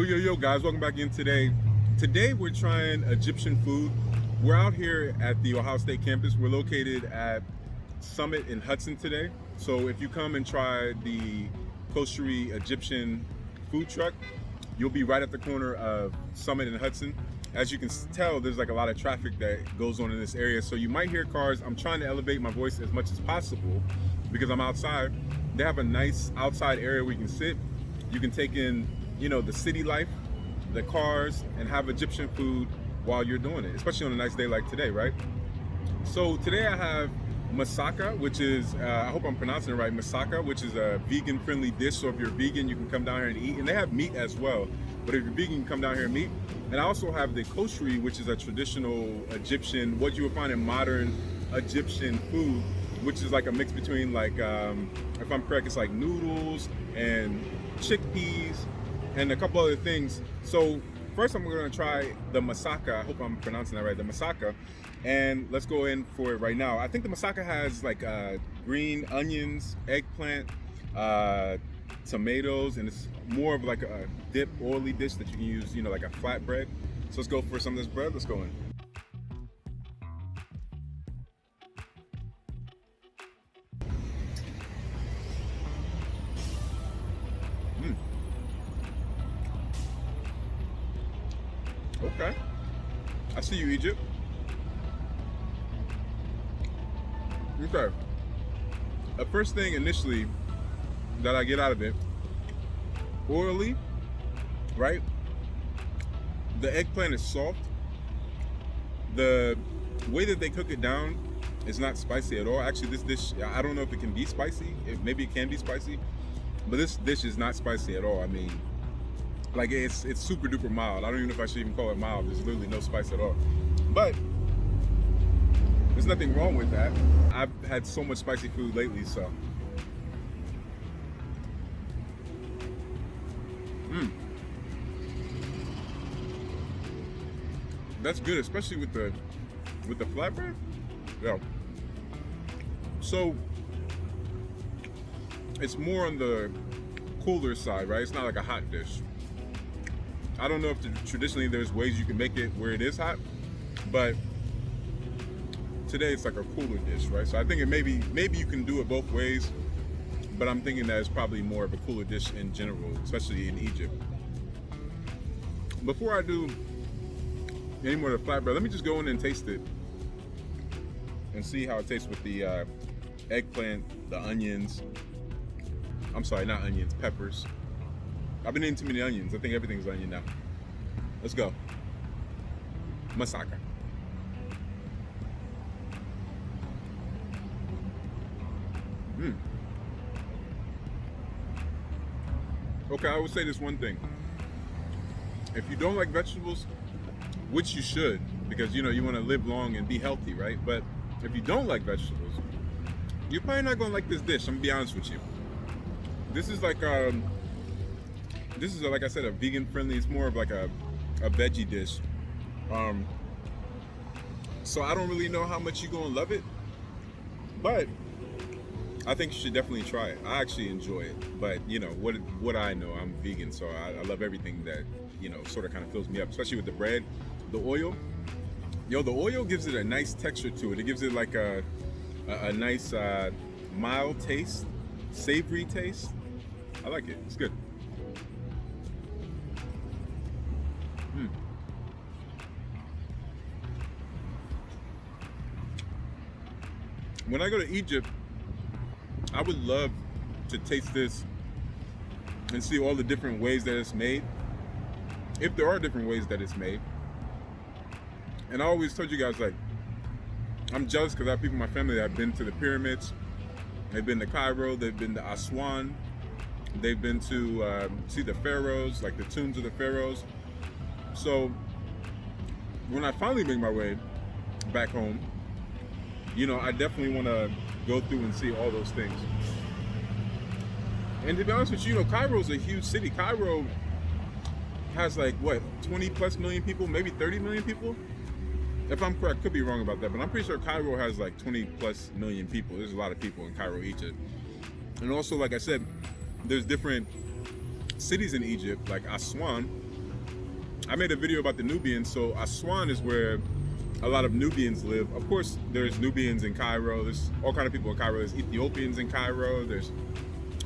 Yo, guys, welcome back in today. Today we're trying Egyptian food. We're out here at the Ohio State campus. We're located at Summit in Hudson today. So if you come and try the Koshary Egyptian food truck, you'll be right at the corner of Summit and Hudson. As you can tell, there's like a lot of traffic that goes on in this area. So you might hear cars. I'm trying to elevate my voice as much as possible because I'm outside. They have a nice outside area where you can sit. You can take in, the city life, the cars, and have Egyptian food while you're doing it, especially on a nice day like today, right? So today I have moussaka, which is, I hope I'm pronouncing it right, moussaka, which is a vegan-friendly dish. So if you're vegan, you can come down here and eat. And they have meat as well. But if you're vegan, you can come down here and eat. And I also have the koshary, which is a traditional Egyptian, what you would find in modern Egyptian food, which is like a mix between like, if I'm correct, it's like noodles and chickpeas and a couple other things. So first I'm going to try the moussaka. I hope I'm pronouncing that right, the moussaka. And let's go in for it right now. I think the moussaka has like green onions, eggplant, tomatoes, and it's more of like a dip, oily dish that you can use, like a flatbread. So let's go for some of this bread. Let's go in. Okay, I see you, Egypt. Okay, the first thing initially that I get out of it, oily, right? The eggplant is soft. The way that they cook it down is not spicy at all. Actually, this dish, I don't know if it can be spicy. Maybe it can be spicy, but this dish is not spicy at all. I mean, like it's super duper mild. I don't even know if I should even call it mild. There's literally no spice at all. But there's nothing wrong with that. I've had so much spicy food lately, so. That's good, especially with the flatbread. Yeah. So it's more on the cooler side, right? It's not like a hot dish. I don't know if traditionally there's ways you can make it where it is hot, but today it's like a cooler dish, right? So I think maybe you can do it both ways, but I'm thinking that it's probably more of a cooler dish in general, especially in Egypt. Before I do any more of the flatbread, let me just go in and taste it and see how it tastes with the eggplant, the onions. I'm sorry, not onions, peppers. I've been eating too many onions. I think everything's onion now. Let's go. Moussaka. Okay, I would say this one thing. If you don't like vegetables, which you should, because you want to live long and be healthy, right? But if you don't like vegetables, you're probably not gonna like this dish. I'm gonna be honest with you. This is like like I said, a vegan friendly. It's more of like a veggie dish. So I don't really know how much you're gonna love it, but I think you should definitely try it. I actually enjoy it, but what I know, I'm vegan, so I love everything that sort of kind of fills me up, especially with the bread, the oil. The oil gives it a nice texture to it. It gives it like a nice mild taste, savory taste. I like it. It's good. When I go to Egypt, I would love to taste this and see all the different ways that it's made, if there are different ways that it's made. And I always told you guys, like, I'm jealous because I have people in my family that have been to the pyramids, they've been to Cairo, they've been to Aswan, they've been to see the pharaohs, like the tombs of the pharaohs. So when I finally make my way back home, I definitely want to go through and see all those things. And to be honest with you, Cairo's a huge city. Cairo has like, what, 20 plus million people, maybe 30 million people? If I'm correct, could be wrong about that, but I'm pretty sure Cairo has like 20 plus million people. There's a lot of people in Cairo, Egypt. And also, like I said, there's different cities in Egypt, like Aswan, I made a video about the Nubians. So Aswan is where a lot of Nubians live. Of course, there's Nubians in Cairo. There's all kind of people in Cairo. There's Ethiopians in Cairo. There's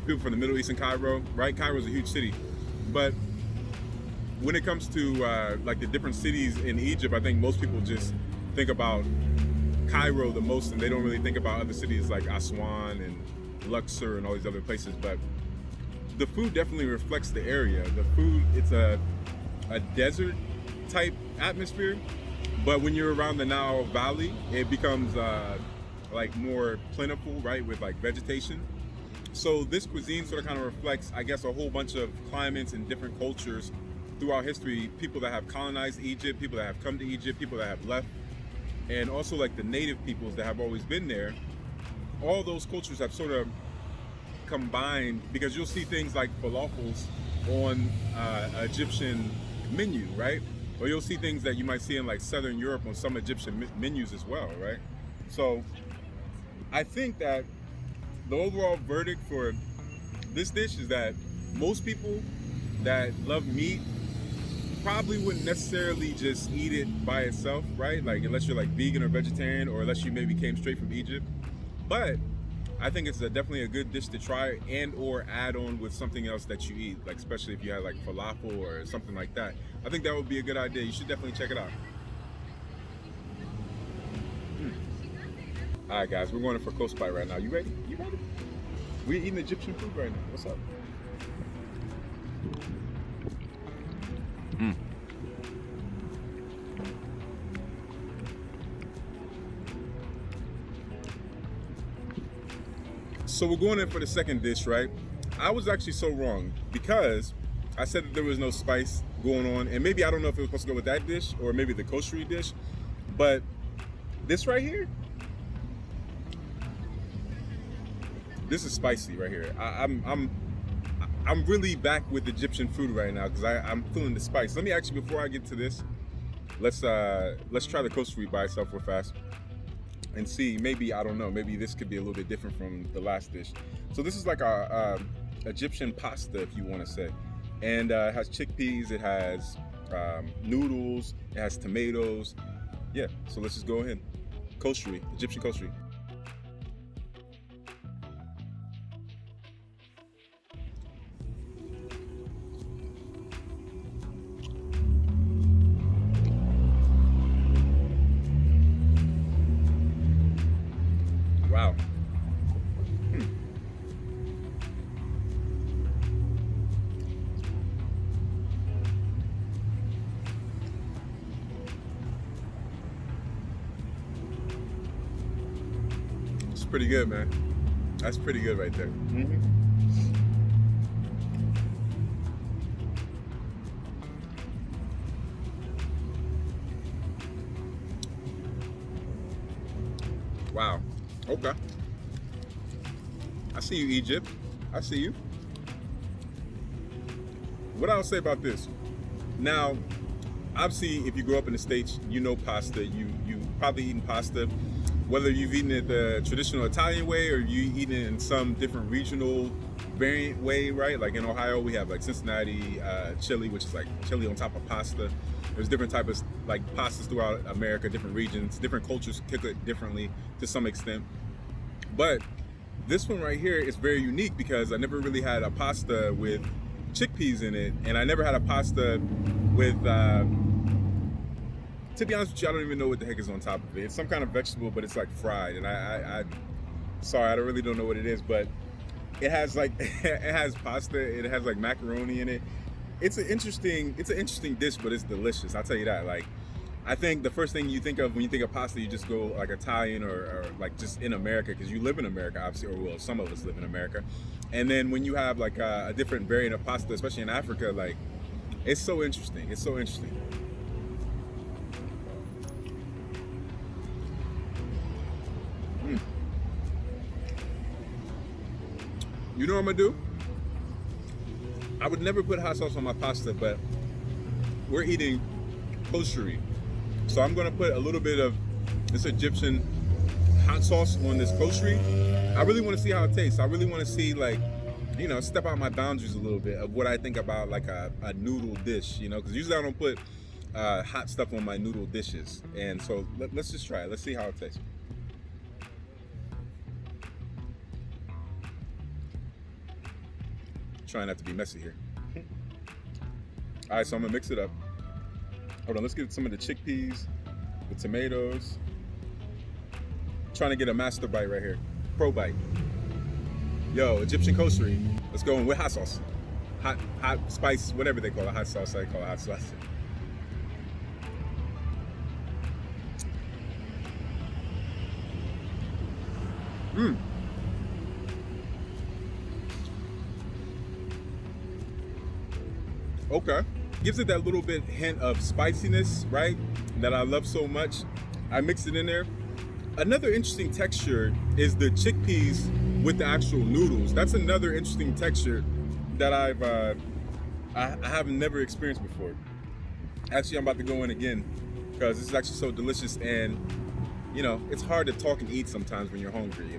people from the Middle East in Cairo, right? Cairo is a huge city. But when it comes to like the different cities in Egypt, I think most people just think about Cairo the most, and they don't really think about other cities like Aswan and Luxor and all these other places. But the food definitely reflects the area. The food, it's a desert type atmosphere, but when you're around the Nile Valley, it becomes like more plentiful, right, with like vegetation. So this cuisine sort of kind of reflects, I guess, a whole bunch of climates and different cultures throughout history. People that have colonized Egypt, people that have come to Egypt, people that have left, and also like the native peoples that have always been there. All those cultures have sort of combined, because you'll see things like falafels on Egyptian menu, right? Or you'll see things that you might see in like Southern Europe on some Egyptian menus as well, right? So I think that the overall verdict for this dish is that most people that love meat probably wouldn't necessarily just eat it by itself, right? Like unless you're like vegan or vegetarian, or unless you maybe came straight from Egypt. But I think it's definitely a good dish to try and or add on with something else that you eat, like especially if you had like falafel or something like that. I think that would be a good idea. You should definitely check it out. All right, guys, we're going in for Coast Bite right now. You ready? You ready? We're eating Egyptian food right now. What's up? So we're going in for the second dish, right? I was actually so wrong, because I said that there was no spice going on, and maybe I don't know if it was supposed to go with that dish or maybe the Koshary dish, but this right here, this is spicy right here. I'm really back with Egyptian food right now because I'm feeling the spice. Let me actually, before I get to this, let's try the Koshary by itself real fast and see. Maybe, I don't know, maybe this could be a little bit different from the last dish. So this is like a Egyptian pasta, if you want to say, and it has chickpeas, it has noodles, it has tomatoes. Yeah, so let's just go ahead. Koshary, Egyptian Koshary. Wow. It's pretty good, man. That's pretty good right there. Wow. Okay. I see you, Egypt. I see you. What I'll say about this. Now, obviously, if you grew up in the States, you know pasta. You probably eaten pasta, whether you've eaten it the traditional Italian way or you eaten it in some different regional variant way, right? Like in Ohio, we have like Cincinnati chili, which is like chili on top of pasta. There's different types of like pastas throughout America, different regions, different cultures cook it differently to some extent. But this one right here is very unique because I never really had a pasta with chickpeas in it, and I never had a pasta with, to be honest with you, I don't even know what the heck is on top of it. It's some kind of vegetable, but it's like fried, and sorry, I really don't know what it is, but it has like, it has pasta, it has like macaroni in it. It's an interesting dish, but it's delicious. I'll tell you that. Like, I think the first thing you think of when you think of pasta, you just go like Italian or like just in America, because you live in America, obviously, or well, some of us live in America. And then when you have like a different variant of pasta, especially in Africa, like it's so interesting. It's so interesting. You know what I'm gonna do? I would never put hot sauce on my pasta, but we're eating Koshary. So I'm gonna put a little bit of this Egyptian hot sauce on this Koshary. I really wanna see how it tastes. I really wanna see like you know, step out my boundaries a little bit of what I think about like a noodle dish, you know, because usually I don't put hot stuff on my noodle dishes. And so let's just try it. Let's see how it tastes. Trying not to be messy here. All right, so I'm gonna mix it up. Hold on, let's get some of the chickpeas, the tomatoes. Trying to get a master bite right here. Pro bite. Yo, Egyptian koshary. Let's go in with hot sauce. Hot spice, whatever they call it. Hot sauce, I call it hot sauce. Mmm. Okay. Gives it that little bit hint of spiciness, right? That I love so much. I mixed it in there. Another interesting texture is the chickpeas with the actual noodles. That's another interesting texture that I have never experienced before. Actually, I'm about to go in again because this is actually so delicious, and you know, it's hard to talk and eat sometimes when you're hungry.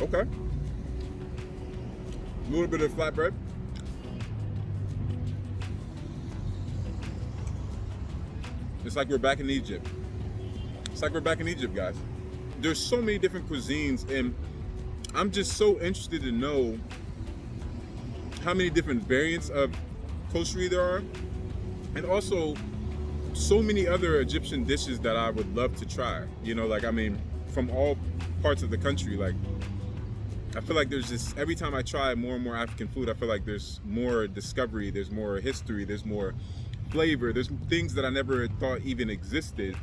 Okay. A little bit of flatbread. It's like we're back in Egypt. It's like we're back in Egypt, guys. There's so many different cuisines, and I'm just so interested to know how many different variants of koshary there are, and also so many other Egyptian dishes that I would love to try. You know, like, I mean, from all parts of the country. Like, I feel like there's just, every time I try more and more African food, I feel like there's more discovery, there's more history, there's more flavor, there's things that I never thought even existed.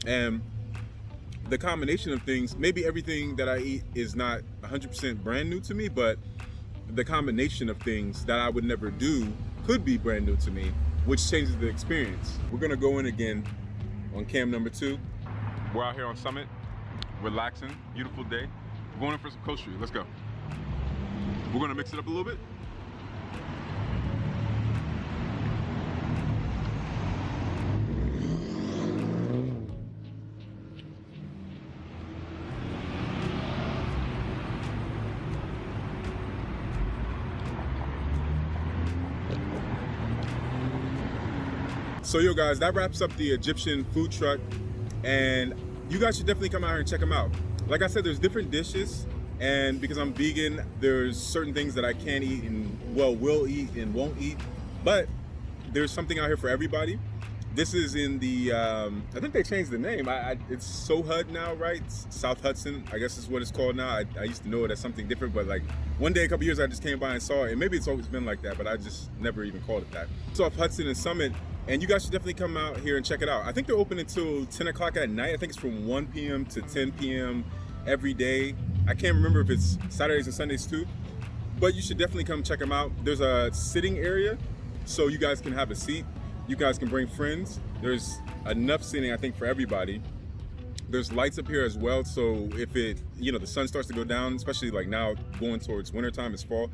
And the combination of things, maybe everything that I eat is not 100% brand new to me, but the combination of things that I would never do could be brand new to me, which changes the experience. We're gonna go in again on cam number 2. We're out here on Summit, relaxing, beautiful day. We're going in for some koshary. Let's go. We're gonna mix it up a little bit. So yo guys, that wraps up the Egyptian food truck, and you guys should definitely come out here and check them out. Like I said, there's different dishes, and because I'm vegan, there's certain things that I can't eat and, well, will eat and won't eat, but there's something out here for everybody. This is in the, I think they changed the name. It's Sohud now, right? South Hudson, I guess is what it's called now. I used to know it as something different, but like one day, a couple years, I just came by and saw it, and maybe it's always been like that, but I just never even called it that. It's off Hudson and Summit, and you guys should definitely come out here and check it out. I think they're open until 10 o'clock at night. I think it's from 1 p.m. to 10 p.m. every day. I can't remember if it's Saturdays and Sundays too, but you should definitely come check them out. There's a sitting area, so you guys can have a seat. You guys can bring friends. There's enough seating, I think, for everybody. There's lights up here as well, so if it, you know, the sun starts to go down, especially like now going towards wintertime, it's fall,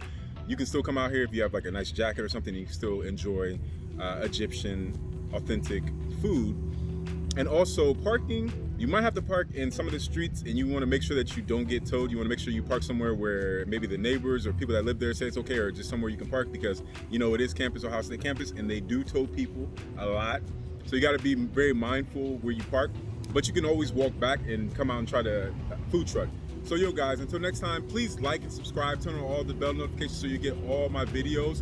you can still come out here if you have like a nice jacket or something, you can still enjoy Egyptian authentic food. And also parking, you might have to park in some of the streets, and you want to make sure that you don't get towed. You want to make sure you park somewhere where maybe the neighbors or people that live there say it's okay, or just somewhere you can park, because you know it is campus, Ohio State campus, and they do tow people a lot. So you got to be very mindful where you park, but you can always walk back and come out and try the food truck. So yo guys, until next time, please like and subscribe, turn on all the bell notifications so you get all my videos.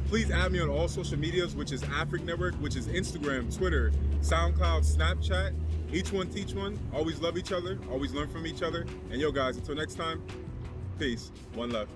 Please add me on all social medias, which is Afric Network, which is Instagram, Twitter, SoundCloud, Snapchat. Each one teach one. Always love each other, always learn from each other. And yo guys, until next time, peace, one love.